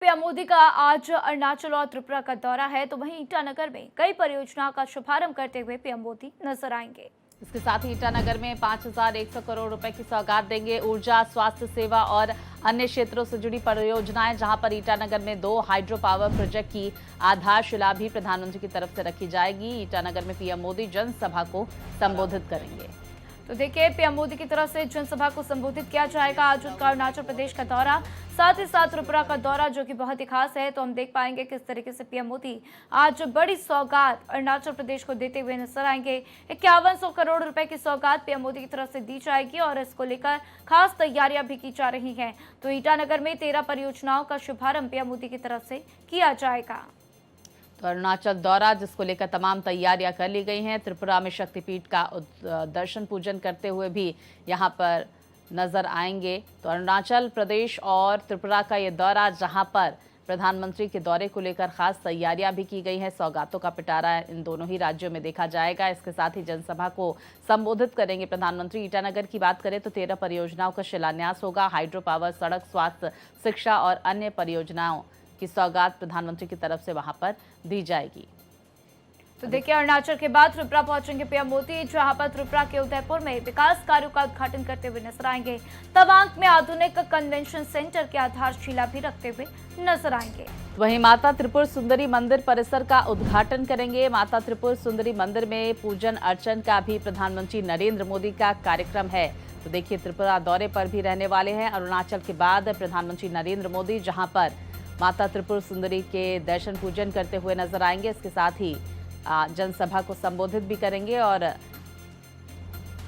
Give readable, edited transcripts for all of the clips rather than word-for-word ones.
PM Modi का आज अरुणाचल और त्रिपुरा का दौरा है, तो वहीं ईटानगर में कई परियोजनाओं का शुभारंभ करते हुए पीएम मोदी नजर आएंगे। इसके साथ ही ईटानगर में 5,100 करोड़ रुपए की सौगात देंगे। ऊर्जा, स्वास्थ्य सेवा और अन्य क्षेत्रों से जुड़ी परियोजनाएं, जहां पर ईटानगर में 2 हाइड्रो पावर प्रोजेक्ट की आधारशिला भी प्रधानमंत्री की तरफ से रखी जाएगी। ईटानगर में पीएम मोदी जनसभा को संबोधित करेंगे। तो देखिए, पीएम मोदी की तरफ से जनसभा को संबोधित किया जाएगा। आज उनका अरुणाचल प्रदेश का दौरा, साथ ही साथ त्रिपुरा का दौरा, जो कि बहुत ही खास है। तो हम देख पाएंगे किस तरीके से पीएम मोदी आज बड़ी सौगात अरुणाचल प्रदेश को देते हुए नजर आएंगे। 5100 करोड़ रुपए की सौगात पीएम मोदी की तरफ से दी जाएगी और इसको लेकर खास तैयारियां भी की जा रही हैं। तो ईटानगर में 13 परियोजनाओं का शुभारंभ पीएम मोदी की तरफ से किया जाएगा। तो अरुणाचल दौरा, जिसको लेकर तमाम तैयारियां कर ली गई हैं। त्रिपुरा में शक्तिपीठ का दर्शन पूजन करते हुए भी यहां पर नजर आएंगे। तो अरुणाचल प्रदेश और त्रिपुरा का ये दौरा, जहां पर प्रधानमंत्री के दौरे को लेकर खास तैयारियां भी की गई हैं। सौगातों का पिटारा इन दोनों ही राज्यों में देखा जाएगा। इसके साथ ही जनसभा को संबोधित करेंगे प्रधानमंत्री। ईटानगर की बात करें तो 13 परियोजनाओं का शिलान्यास होगा। हाइड्रो पावर, सड़क, स्वास्थ्य, शिक्षा और अन्य परियोजनाओं की सौगात प्रधानमंत्री की तरफ से वहां पर दी जाएगी। तो देखिए, अरुणाचल के बाद त्रिपुरा पहुंचेंगे पीएम मोदी, जहां पर त्रिपुरा के उदयपुर में विकास कार्यों का उद्घाटन करते हुए नजर आएंगे। तवांग में आधुनिक कन्वेंशन सेंटर की आधारशिला भी रखते हुए नजर आएंगे। वहीं माता त्रिपुर सुंदरी मंदिर परिसर का उद्घाटन करेंगे। माता त्रिपुर सुंदरी मंदिर में पूजन अर्चन का भी प्रधानमंत्री नरेंद्र मोदी का कार्यक्रम है। तो देखिए, त्रिपुरा दौरे पर भी रहने वाले हैं अरुणाचल के बाद प्रधानमंत्री नरेंद्र मोदी, जहां पर माता त्रिपुर सुंदरी के दर्शन पूजन करते हुए नजर आएंगे। इसके साथ ही जनसभा को संबोधित भी करेंगे और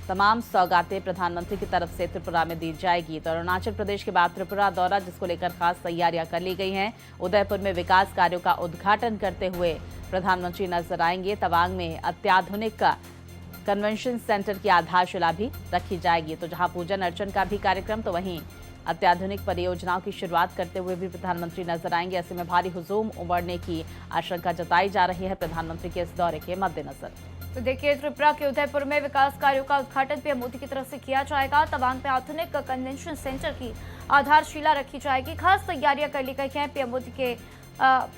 तमाम सौगातें प्रधानमंत्री की तरफ से त्रिपुरा में दी जाएगी। तो अरुणाचल प्रदेश के बाद त्रिपुरा दौरा, जिसको लेकर खास तैयारियां कर ली गई हैं। उदयपुर में विकास कार्यों का उद्घाटन करते हुए प्रधानमंत्री नजर आएंगे। तवांग में अत्याधुनिक कन्वेंशन सेंटर की आधारशिला भी रखी जाएगी। तो जहां पूजन अर्चन का भी कार्यक्रम, तो वहीं अत्याधुनिक परियोजनाओं की शुरुआत करते हुए भी प्रधानमंत्री नजर आएंगे। ऐसे में भारी हुजूम उमड़ने की आशंका जताई जा रही है प्रधानमंत्री के इस दौरे के मद्देनजर। तो देखिए, त्रिपुरा के उदयपुर में विकास कार्यों का उद्घाटन पीएम मोदी की तरफ से किया जाएगा। तवांग में आधुनिक कन्वेंशन सेंटर की आधारशिला रखी जाएगी। खास तैयारियां कर ली गई हैं पीएम मोदी के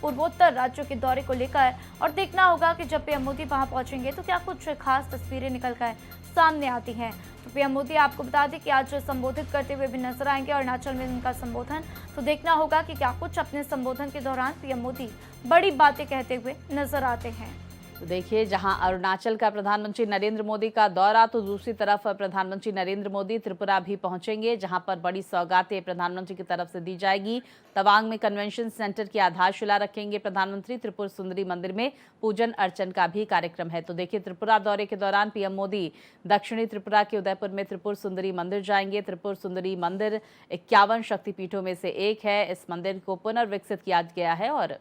पूर्वोत्तर राज्यों के दौरे को लेकर, और देखना होगा कि जब पीएम मोदी वहां पहुंचेंगे तो क्या कुछ खास तस्वीरें निकलकर सामने आती हैं। तो पीएम मोदी, आपको बता दें कि आज संबोधित करते हुए भी नजर आएंगे अरुणाचल में उनका संबोधन। तो देखना होगा कि क्या कुछ अपने संबोधन के दौरान पीएम मोदी बड़ी बातें कहते हुए नजर आते हैं। तो देखिए, जहां अरुणाचल का प्रधानमंत्री नरेंद्र मोदी का दौरा, तो दूसरी तरफ प्रधानमंत्री नरेंद्र मोदी त्रिपुरा भी पहुंचेंगे, जहां पर बड़ी सौगातें प्रधानमंत्री की तरफ से दी जाएगी। तवांग में कन्वेंशन सेंटर की आधारशिला रखेंगे प्रधानमंत्री। त्रिपुर सुंदरी मंदिर में पूजन अर्चन का भी कार्यक्रम है। तो देखिए, त्रिपुरा दौरे के दौरान पीएम मोदी दक्षिणी त्रिपुरा के उदयपुर में त्रिपुर सुंदरी मंदिर जाएंगे। त्रिपुर सुंदरी मंदिर 51 शक्तिपीठों में से एक है। इस मंदिर को पुनर्विकसित किया गया है और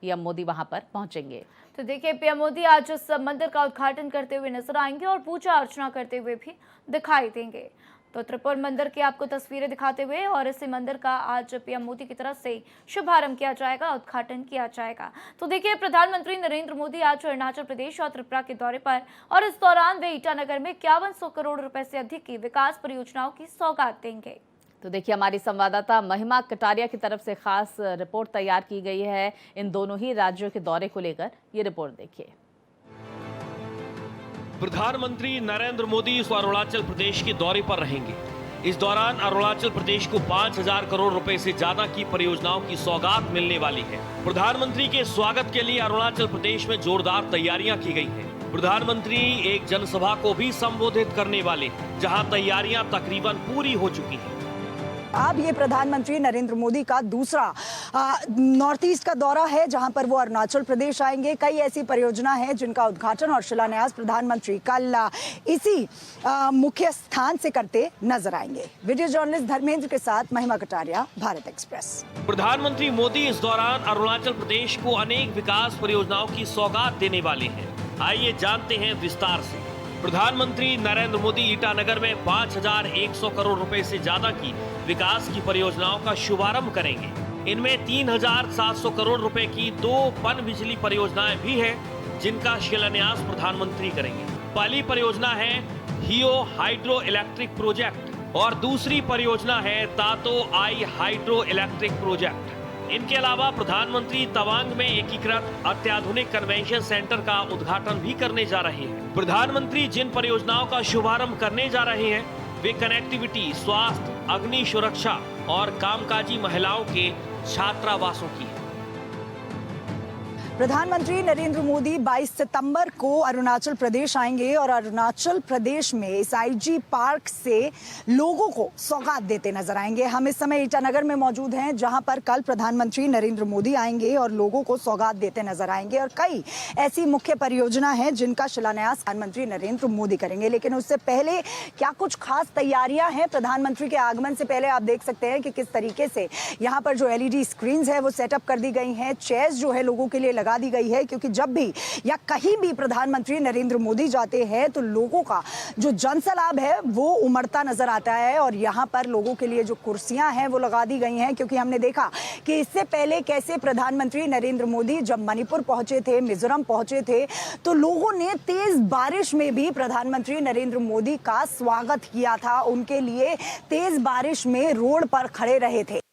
पीएम मोदी वहां पर पहुंचेंगे। तो देखिए, पीएम मोदी आज इस मंदिर का उद्घाटन करते हुए नजर आएंगे और पूजा अर्चना करते हुए भी दिखाई देंगे। तो त्रिपुर मंदिर की आपको तस्वीरें दिखाते हुए, और इसी मंदिर का आज पीएम मोदी की तरफ से शुभारंभ किया जाएगा, उद्घाटन किया जाएगा। तो देखिए, प्रधानमंत्री नरेंद्र मोदी आज अरुणाचल प्रदेश और त्रिपुरा के दौरे पर, और इस दौरान वे ईटानगर में 5100 करोड़ रुपए से अधिक की विकास परियोजनाओं की सौगात देंगे। तो देखिए, हमारी संवाददाता महिमा कटारिया की तरफ से खास रिपोर्ट तैयार की गई है इन दोनों ही राज्यों के दौरे को लेकर। ये रिपोर्ट देखिए। प्रधानमंत्री नरेंद्र मोदी इस अरुणाचल प्रदेश के दौरे पर रहेंगे। इस दौरान अरुणाचल प्रदेश को 5000 करोड़ रुपए से ज्यादा की परियोजनाओं की सौगात मिलने वाली है। प्रधानमंत्री के स्वागत के लिए अरुणाचल प्रदेश में जोरदार तैयारियां की गई हैं। प्रधानमंत्री एक जनसभा को भी संबोधित करने वाले, जहां तैयारियां तकरीबन पूरी हो चुकी हैं। अब ये प्रधानमंत्री नरेंद्र मोदी का दूसरा नॉर्थ ईस्ट का दौरा है, जहां पर वो अरुणाचल प्रदेश आएंगे। कई ऐसी परियोजना है जिनका उद्घाटन और शिलान्यास प्रधानमंत्री कल इसी मुख्य स्थान से करते नजर आएंगे। वीडियो जर्नलिस्ट धर्मेंद्र के साथ महिमा कटारिया, भारत एक्सप्रेस। प्रधानमंत्री मोदी इस दौरान अरुणाचल प्रदेश को अनेक विकास परियोजनाओं की सौगात देने वाले हैं। आइए जानते हैं विस्तार से। प्रधानमंत्री नरेंद्र मोदी ईटानगर में 5100 करोड़ रुपए से ज्यादा की विकास की परियोजनाओं का शुभारंभ करेंगे। इनमें 3700 करोड़ रुपए की 2 पन बिजली परियोजनाएं भी हैं, जिनका शिलान्यास प्रधानमंत्री करेंगे। पहली परियोजना है हियो हाइड्रो इलेक्ट्रिक प्रोजेक्ट और दूसरी परियोजना है तातो आई हाइड्रो इलेक्ट्रिक प्रोजेक्ट। इनके अलावा प्रधानमंत्री तवांग में एकीकृत अत्याधुनिक कन्वेंशन सेंटर का उद्घाटन भी करने जा रहे हैं। प्रधानमंत्री जिन परियोजनाओं का शुभारंभ करने जा रहे हैं वे कनेक्टिविटी, स्वास्थ्य, अग्नि सुरक्षा और कामकाजी महिलाओं के छात्रावासों की है। प्रधानमंत्री नरेंद्र मोदी 22 सितंबर को अरुणाचल प्रदेश आएंगे और अरुणाचल प्रदेश में इस आईजी पार्क से लोगों को सौगात देते नजर आएंगे। हम इस समय ईटानगर में मौजूद हैं, जहां पर कल प्रधानमंत्री नरेंद्र मोदी आएंगे और लोगों को सौगात देते नजर आएंगे और कई ऐसी मुख्य परियोजना है जिनका शिलान्यास प्रधानमंत्री नरेंद्र मोदी करेंगे। लेकिन उससे पहले क्या कुछ खास तैयारियां हैं प्रधानमंत्री के आगमन से पहले? आप देख सकते हैं कि किस तरीके से यहाँ पर जो LED स्क्रीन है वो सेटअप कर दी गई हैं। चेयर्स जो है लोगों के लिए लगा दी गई है, क्योंकि जब भी या कहीं भी प्रधानमंत्री नरेंद्र मोदी जाते हैं तो लोगों का जो जनसैलाब है वो उमड़ता नजर आता है। और यहाँ पर लोगों के लिए जो कुर्सियां हैं वो लगा दी गई हैं, क्योंकि हमने देखा कि इससे पहले कैसे प्रधानमंत्री नरेंद्र मोदी जब मणिपुर पहुंचे थे, मिजोरम पहुंचे थे, तो लोगों ने तेज बारिश में भी प्रधानमंत्री नरेंद्र मोदी का स्वागत किया था। उनके लिए तेज बारिश में रोड पर खड़े रहे थे।